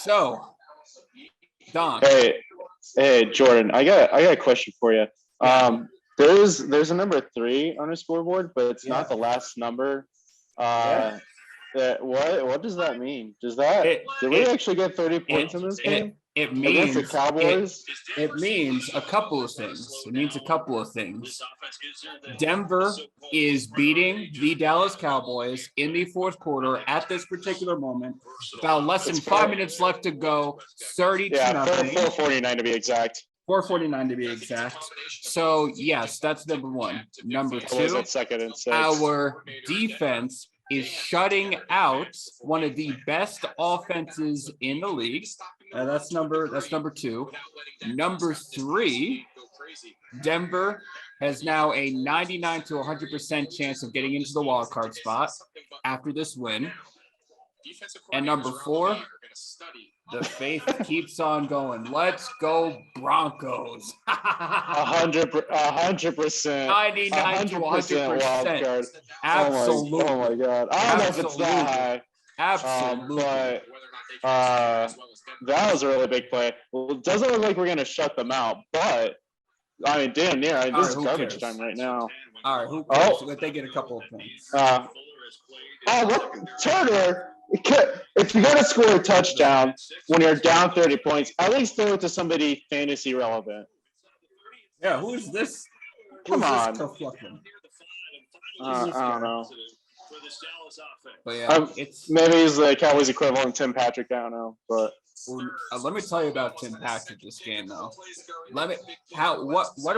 So, Donk. Hey, Jordan. I got a question for you. Yeah. There's a number 3 on the scoreboard, but it's Yeah. not the last number. Yeah. Uh, what does that mean? Did we It actually get 30 points it in this it game it against the means it Cowboys? it means a couple of things. It means a couple of things. Denver is beating the Dallas Cowboys in the fourth quarter at this particular moment. About less than It's 5 minutes left to go. 30 to Yeah, nothing. 449 to be exact. 4:49 to be exact. So yes, that's number one. Number It was two, at 2nd and 6. our defense is shutting out one of the best offenses in the league. That's number two. Number three, Denver has now a 99 to 100% chance of getting into the wild card spot after this win. And number four, the faith keeps on going. Let's go Broncos. 100%. 99 to 100% wild 100%. card. Absolutely. Oh my god. I don't know if it's that high. Absolutely. But that was a really big play. Well, it doesn't look like we're gonna shut them out, but I mean, damn near. This is garbage time right now. All right, who cares? But they get a couple of points. Look, Turner. If you're gonna score a touchdown when you're down 30 points, at least throw it to somebody fantasy relevant. Yeah, who is this? Come on. I don't know. But yeah, maybe he's the Cowboys equivalent Tim Patrick. I don't know, but let me tell you about Tim Patrick this game though. What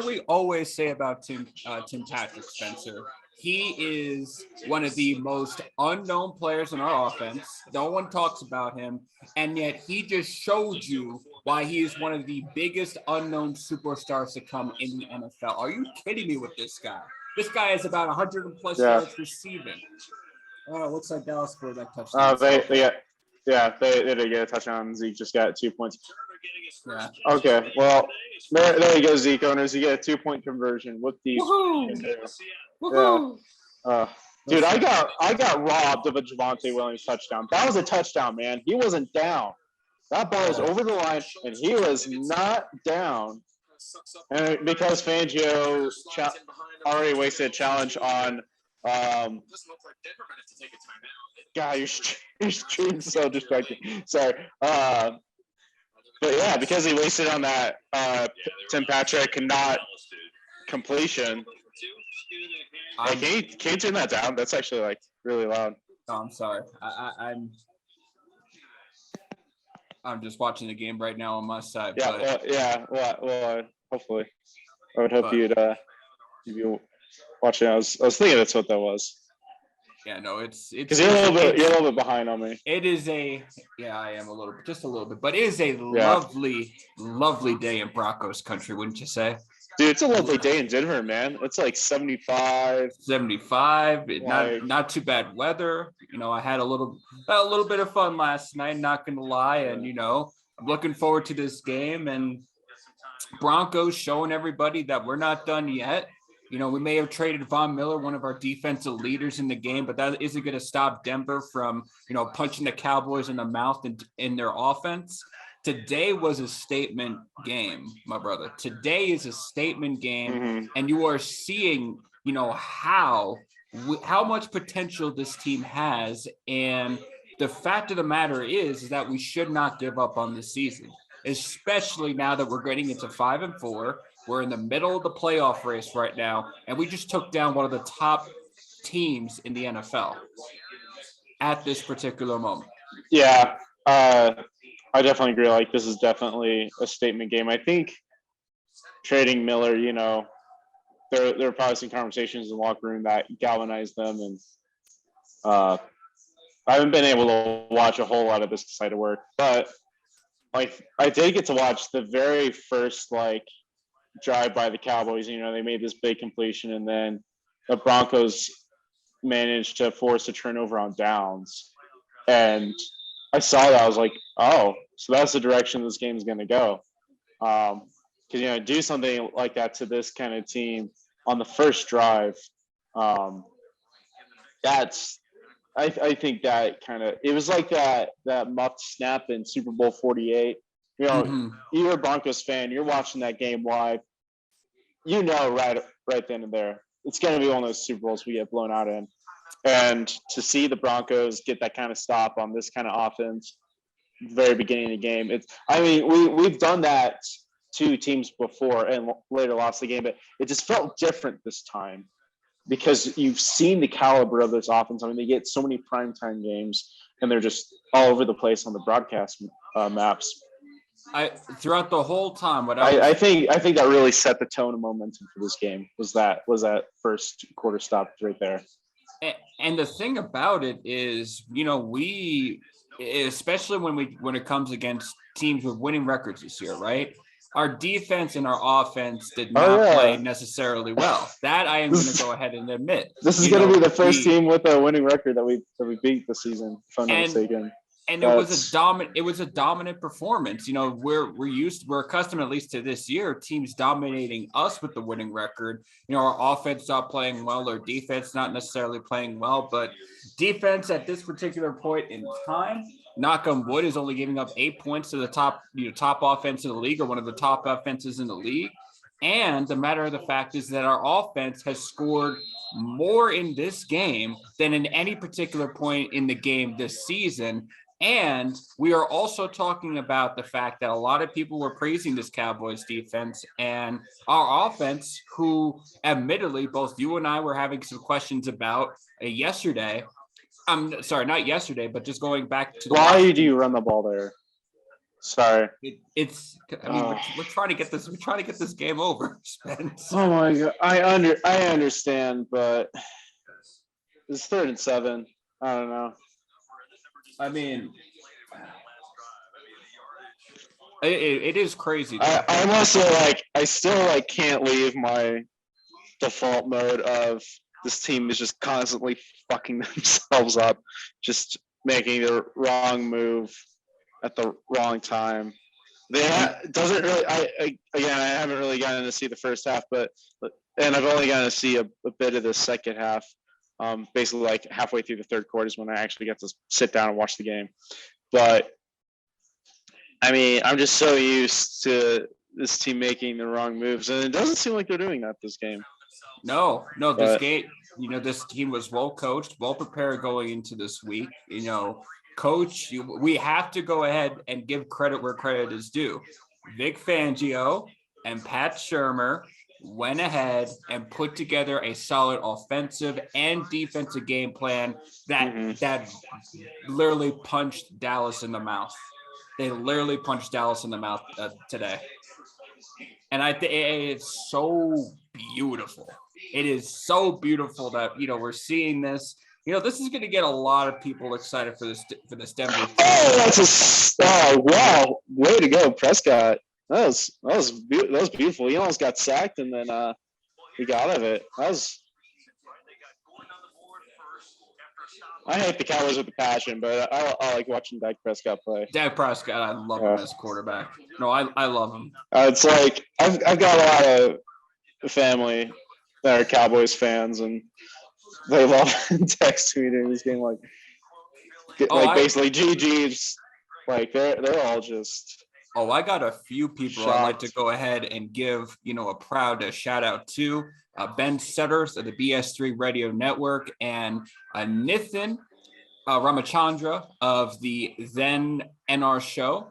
do we always say about Tim Patrick, Spencer? He is one of the most unknown players in our offense. No one talks about him, and yet he just showed you why he is one of the biggest unknown superstars to come in the NFL. Are you kidding me with this guy? This guy has about 100 plus yards receiving. Oh, it looks like Dallas scored that touchdown. They did get a touchdown. Zeke just got 2 points. Yeah. Okay, well, there you go, Zeke owners. You get a 2-point conversion. What the? Woohoo! Yeah. Dude, I got robbed of a Javonte Williams touchdown. That was a touchdown, man. He wasn't down. That ball was over the line, and he was not down. And because Fangio already wasted a challenge on God, your stream's so distracting. Sorry. But yeah, because he wasted on that Tim Patrick not completion. Can you turn that down? That's actually like really loud. Oh, I'm sorry. I'm just watching the game right now on my side. Yeah. Well, hopefully, I would hope you'd watch it. I was thinking that's what that was. Yeah, no, it's because you're a little bit behind on me. It is I am just a little bit, but it is a lovely, lovely day in Broncos country, wouldn't you say? Dude, it's a lovely day in Denver, man. It's like 75. 75. Not too bad weather. I had a little bit of fun last night, not gonna lie. And I'm looking forward to this game, and Broncos showing everybody that we're not done yet. We may have traded Von Miller, one of our defensive leaders in the game, but that isn't going to stop Denver from, punching the Cowboys in the mouth in their offense. Today was a statement game, my brother. Today is a statement game, and you are seeing, how much potential this team has. And the fact of the matter is that we should not give up on this season, especially now that we're getting into 5-4. We're in the middle of the playoff race right now, and we just took down one of the top teams in the NFL at this particular moment. Yeah, I definitely agree. Like, this is definitely a statement game. I think trading Miller, there are probably some conversations in the locker room that galvanized them, and I haven't been able to watch a whole lot of this side of work, but I did get to watch the very first drive by the Cowboys. They made this big completion, and then the Broncos managed to force a turnover on downs. And I saw that. I was like, oh, so that's the direction this game is going to go. Because, do something like that to this kind of team on the first drive, that's I think that it was like that muffed snap in Super Bowl 48. You know, you're a Broncos fan, you're watching that game live. You know, right then and there, it's going to be one of those Super Bowls we get blown out in. And to see the Broncos get that kind of stop on this kind of offense, very beginning of the game, we've done that to teams before and later lost the game, but it just felt different this time because you've seen the caliber of this offense. I mean, they get so many primetime games, and they're just all over the place on the broadcast maps. Throughout the whole time, I think that really set the tone and momentum for this game was that first quarter stop right there. And the thing about it is, you know, we, especially when it comes against teams with winning records this year, right? Our defense and our offense did not play necessarily well. That I am going to go ahead and admit. This is going to be the first team with a winning record that we beat this season, if I'm not mistaken. And it was a dominant performance. You know, we're accustomed, at least to this year, teams dominating us with the winning record. You know, our offense not playing well, or defense not necessarily playing well, but defense at this particular point in time, knock on wood, is only giving up 8 points to the top offense in the league, or one of the top offenses in the league. And the matter of the fact is that our offense has scored more in this game than in any particular point in the game this season. And we are also talking about the fact that a lot of people were praising this Cowboys defense and our offense, who admittedly both you and I were having some questions about yesterday. I'm sorry, not yesterday, but just going back to why do you run the ball there? Sorry, we're trying to get this. We're trying to get this game over, Spence. Oh my God, I understand, but it's 3rd and 7. I don't know. I mean, it is crazy. I'm also I still can't leave my default mode of this team is just constantly fucking themselves up, just making the wrong move at the wrong time. Doesn't really. I haven't really gotten to see the first half, and I've only gotten to see a bit of the second half. Basically, halfway through the third quarter is when I actually get to sit down and watch the game. But I mean, I'm just so used to this team making the wrong moves, and it doesn't seem like they're doing that this game. No, this game, you know, this team was well coached, well prepared going into this week. You know, coach, we have to go ahead and give credit where credit is due. Vic Fangio and Pat Shurmur went ahead and put together a solid offensive and defensive game plan that literally punched Dallas in the mouth. They literally punched Dallas in the mouth today. And I think it's so beautiful. It is so beautiful that, you know, we're seeing this. You know, this is going to get a lot of people excited for this Denver. Wow. Way to go, Prescott. That was beautiful. He almost got sacked, and then he got out of it. I hate the Cowboys with a passion, but I like watching Dak Prescott play. Dak Prescott, I love him as quarterback. No, I love him. It's like I've got a lot of family that are Cowboys fans, and they love text me during this game, basically GG's. They're all just. Oh, I got a few people shocked. I'd like to go ahead and give, you know, a proud shout out to Ben Setters of the BS3 Radio Network and Nithin Ramachandra of the Then NR Show.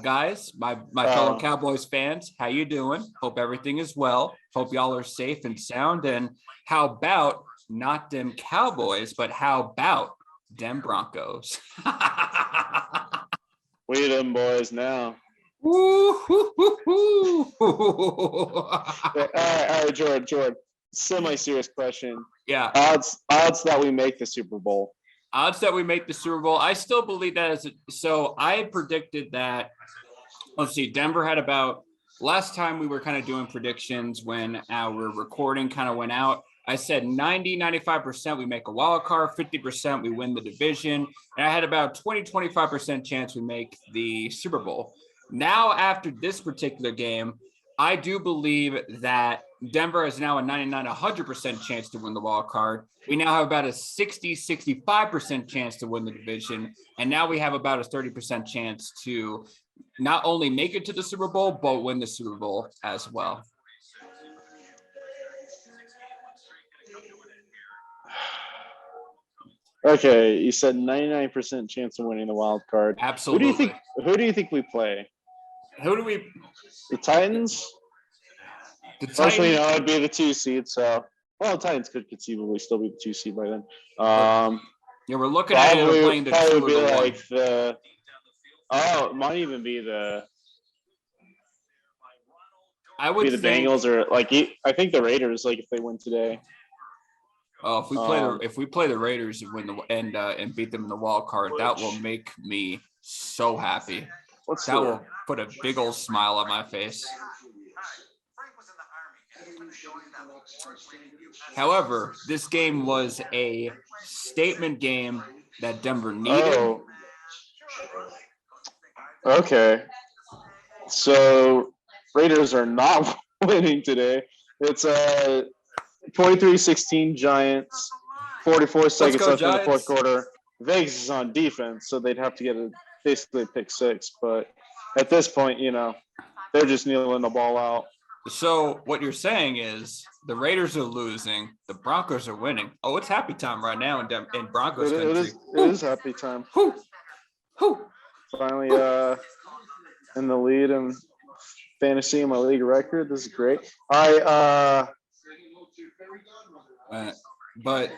Guys, my fellow Cowboys fans, how you doing? Hope everything is well. Hope y'all are safe and sound. And how about not them Cowboys, but how about them Broncos? We them boys now. All right, Jordan. Semi-serious question. Yeah. Odds that we make the Super Bowl. Odds that we make the Super Bowl. I still believe that so I predicted that. Let's see. Denver had about last time we were kind of doing predictions when our recording kind of went out. I said 95% we make a wild card, 50% we win the division. And I had about 25% chance we make the Super Bowl. Now, after this particular game, I do believe that Denver is now a 100% chance to win the wild card. We now have about a 65% chance to win the division. And now we have about a 30% chance to not only make it to the Super Bowl, but win the Super Bowl as well. Okay, you said 99% chance of winning the wild card. Absolutely. Who do you think we play? The Titans? The Titans. Especially, it'd be the 2 seed, so the Titans could conceivably still be the 2 seed by then. We're looking at it playing the 2 or be the like 1. It might even be I would be the Bengals or I think the Raiders, if they win today. Oh, if we play the Raiders and win and beat them in the wild card, that will make me so happy. Will put a big old smile on my face. However, this game was a statement game that Denver needed. Oh. Okay. So Raiders are not winning today. It's 23-16 Giants, 44 seconds left in the fourth quarter. Vegas is on defense, so they'd have to get basically a pick 6. But at this point, they're just kneeling the ball out. So what you're saying is the Raiders are losing, the Broncos are winning. Oh, it's happy time right now in Broncos country. It is happy time. Finally in the lead in fantasy in my league record. This is great. All right. But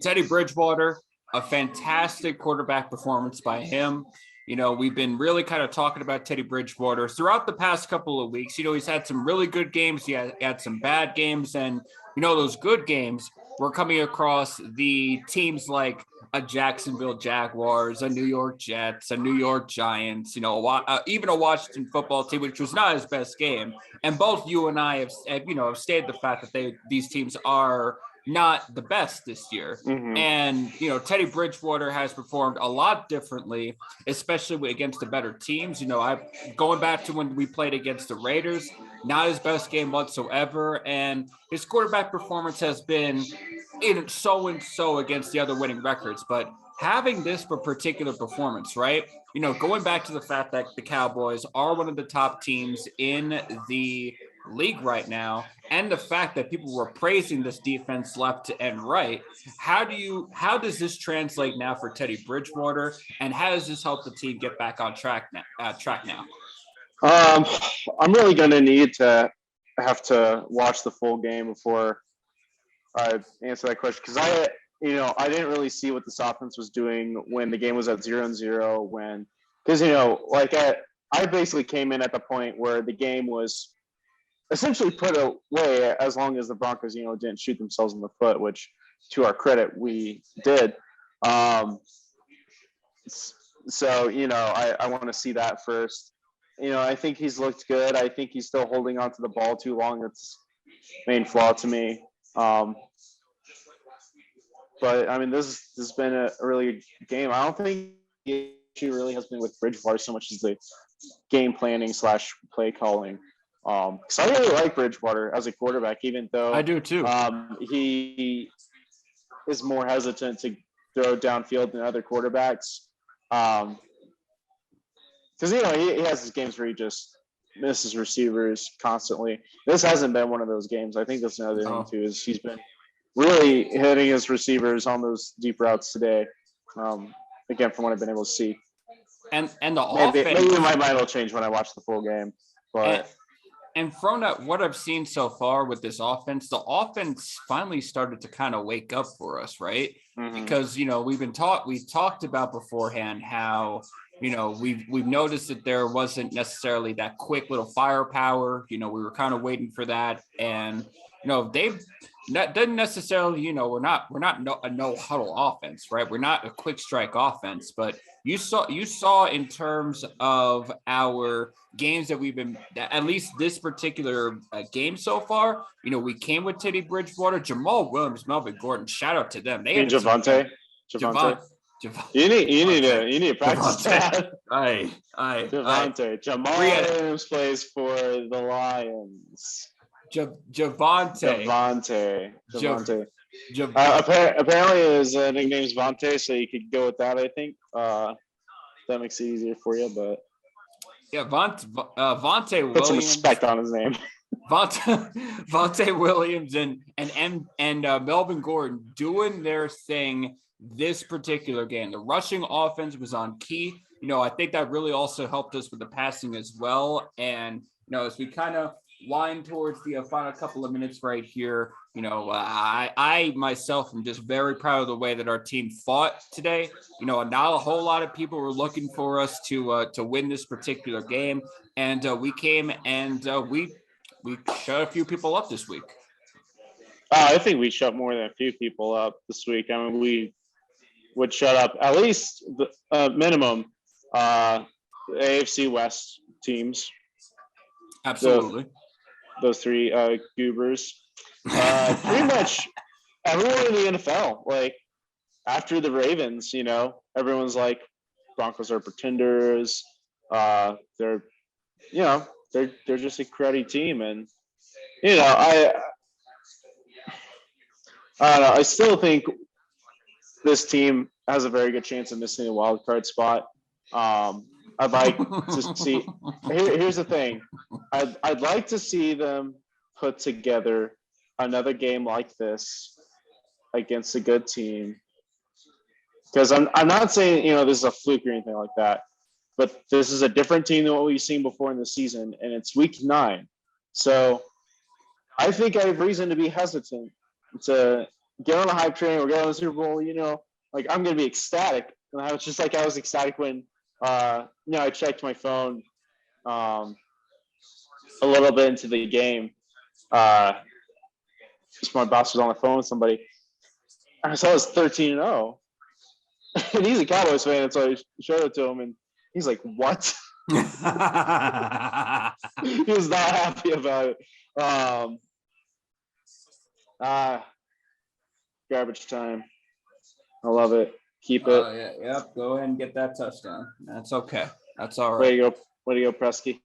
Teddy Bridgewater, a fantastic quarterback performance by him. We've been really kind of talking about Teddy Bridgewater throughout the past couple of weeks. He's had some really good games. He had some bad games. And, those good games were coming across the teams like a Jacksonville Jaguars, a New York Jets, a New York Giants, even a Washington football team, which was not his best game. And both you and I have stated the fact that these teams are not the best this year. Mm-hmm. And, Teddy Bridgewater has performed a lot differently, especially against the better teams. Going back to when we played against the Raiders, not his best game whatsoever. And his quarterback performance has been so against the other winning records. But having this particular performance, right? Going back to the fact that the Cowboys are one of the top teams in the league right now, and the fact that people were praising this defense left and right, how does this translate now for Teddy Bridgewater, and how does this help the team get back on track now? I'm really going to need to have to watch the full game before I answer that question, because I didn't really see what this offense was doing when the game was at 0-0. I basically came in at the point where the game was essentially put away as long as the Broncos, didn't shoot themselves in the foot, which to our credit, we did. I want to see that first. I think he's looked good. I think he's still holding on to the ball too long. That's the main flaw to me. But this has been a really good game. I don't think the issue really has been with Bridgewater so much as the game planning / play calling. Because I really like Bridgewater as a quarterback, even though I do too. He is more hesitant to throw downfield than other quarterbacks. Because he has his games where he just misses receivers constantly. This hasn't been one of those games. I think that's another thing too, is he's been really hitting his receivers on those deep routes today. Again, from what I've been able to see. And the offense. Maybe my mind will change when I watch the full game, but. And from what I've seen so far with this offense, the offense finally started to kind of wake up for us, right? Mm-hmm. Because we talked about beforehand how we've noticed that there wasn't necessarily that quick little firepower. We were kind of waiting for that, and they've doesn't necessarily we're not a no huddle offense, right? We're not a quick strike offense, but you saw in terms of our games that we've been, at least this particular game so far, we came with Teddy Bridgewater, Jamal Williams, Melvin Gordon. Shout out to them. They had Javonte. You need to practice that. Javonte. Jamal Williams plays for the Lions. Javonte. Apparently his nickname is Vontae, so you could go with that. I think that makes it easier for you. But yeah, Vontae Williams. Put some respect on his name. Vontae Williams and Melvin Gordon doing their thing this particular game. The rushing offense was on key. I think that really also helped us with the passing as well. And as we kind of wind towards the final couple of minutes right here, I myself am just very proud of the way that our team fought today. Not a whole lot of people were looking for us to win this particular game, and we came and we shut a few people up this week. I think we shut more than a few people up this week. I mean, we would shut up at least the minimum AFC West teams. Absolutely. Those three goobers. Pretty much everyone in the NFL. Like after the Ravens, everyone's like, Broncos are pretenders. They're just a cruddy team, and I don't know. I still think this team has a very good chance of missing a wild card spot. I'd like to see. Here's the thing. I'd like to see them put together another game like this against a good team. Because I'm not saying this is a fluke or anything like that, but this is a different team than what we've seen before in the season, and it's week 9. So I think I have reason to be hesitant to get on a hype train or get on the Super Bowl. Like I'm gonna be ecstatic, and I was just like I was ecstatic when I checked my phone a little bit into the game. Just my boss was on the phone with somebody. I saw it was 13-0. And he's a Cowboys fan, and so I showed it to him, and he's like, "What?" He was not happy about it. Garbage time. I love it. Keep it. Yep. Go ahead and get that touchdown. That's okay. That's all right. Way to go, Presky.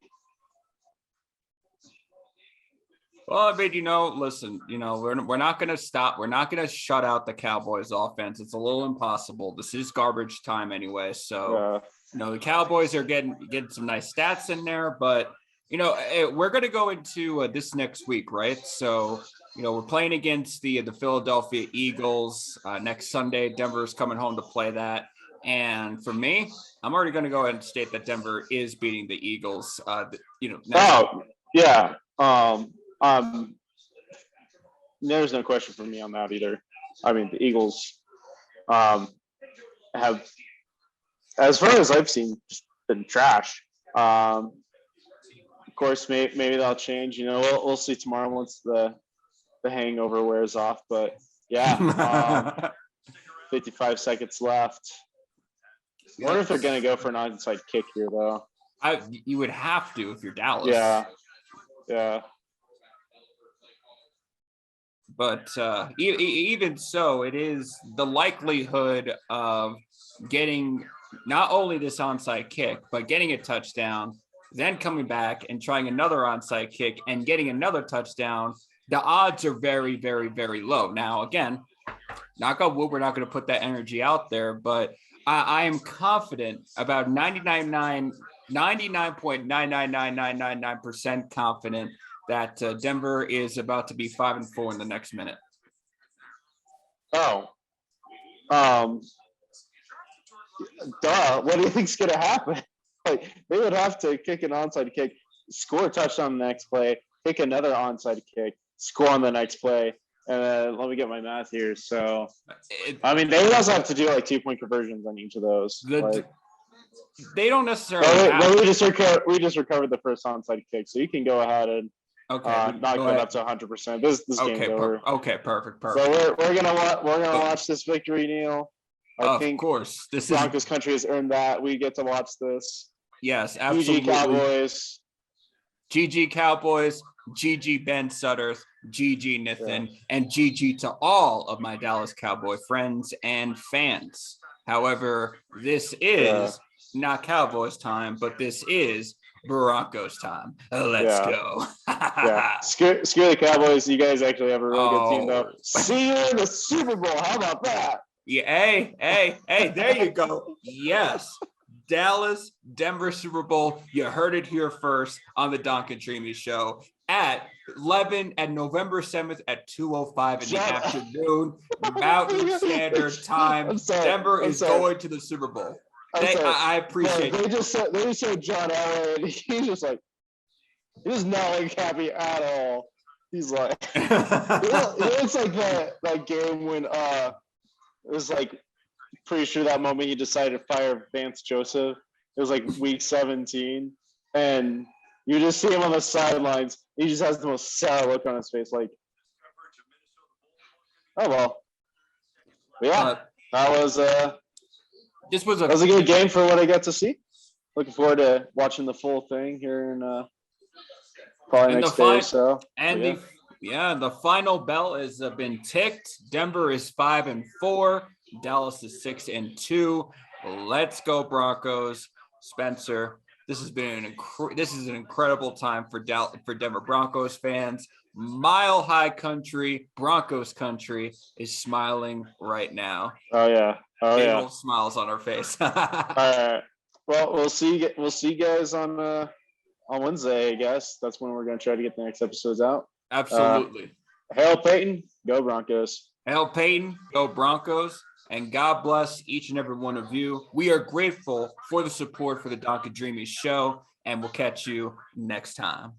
Well, I mean, listen, we're not going to stop. We're not going to shut out the Cowboys offense. It's a little impossible. This is garbage time anyway. So, the Cowboys are getting some nice stats in there, but, we're going to go into this next week, right? So, we're playing against the Philadelphia Eagles next Sunday. Denver's coming home to play that. And for me, I'm already going to go ahead and state that Denver is beating the Eagles. Yeah. There's no question for me on that either. I mean, the Eagles have, as far as I've seen, just been trash. Of course, maybe that'll change. We'll see tomorrow once the hangover wears off. But yeah, 55 seconds left. I wonder if they're going to go for an onside kick here, though. You would have to if you're Dallas. Yeah. But even so, it is the likelihood of getting not only this onside kick, but getting a touchdown, then coming back and trying another onside kick and getting another touchdown. The odds are very, very, very low. Now, again, knock on wood, we're not going to put that energy out there, but I am confident, about 99.9999999% confident that Denver is about to be 5-4 in the next minute. Duh. What do you think's going to happen? Like, they would have to kick an onside kick, score a touchdown the next play, kick another onside kick, score on the next play. And let me get my math here. So, I mean, they would also have to do like 2-point conversions on each of those. They don't necessarily. We just recovered the first onside kick, so you can go ahead and not go up to 100%. This game's over. Okay, perfect. So we're gonna watch this victory, Neil. I think, of course, this Broncos country has earned that. We get to watch this. Yes, absolutely. GG Cowboys. GG Cowboys. GG Ben Sutter. GG Nathan, and GG to all of my Dallas Cowboy friends and fans. However, this is not Cowboys time, but this is Broncos time. Let's go. Screw the Cowboys. You guys actually have a really good team, though. See you in the Super Bowl. How about that? Yeah, hey, there you go. Yes. Dallas, Denver Super Bowl. You heard it here first on the Donk and Dreamy show at November 7th at 2:05 in the afternoon, Mountain Standard Time. Denver is going to the Super Bowl. I appreciate it. They just said John Elway, and he's not like happy at all. He's like, it looks like that game when it was like, pretty sure that moment he decided to fire Vance Joseph. It was like week 17, and you just see him on the sidelines. He just has the most sour look on his face, like, oh well. But yeah, that was a good game for what I got to see. Looking forward to watching the full thing here in probably next day or so. And the final bell has been ticked. Denver is 5-4. Dallas is 6-2. Let's go Broncos. Spencer, this has been this is an incredible time for Denver Broncos fans. Mile High Country, Broncos country is smiling right now. Oh yeah. Little smiles on our face. All right. Well, we'll see you guys on Wednesday, I guess. That's when we're going to try to get the next episodes out. Absolutely. Hail Peyton, go Broncos. Hail Peyton, go Broncos. And God bless each and every one of you. We are grateful for the support for the Donk and Dreamy show, and we'll catch you next time.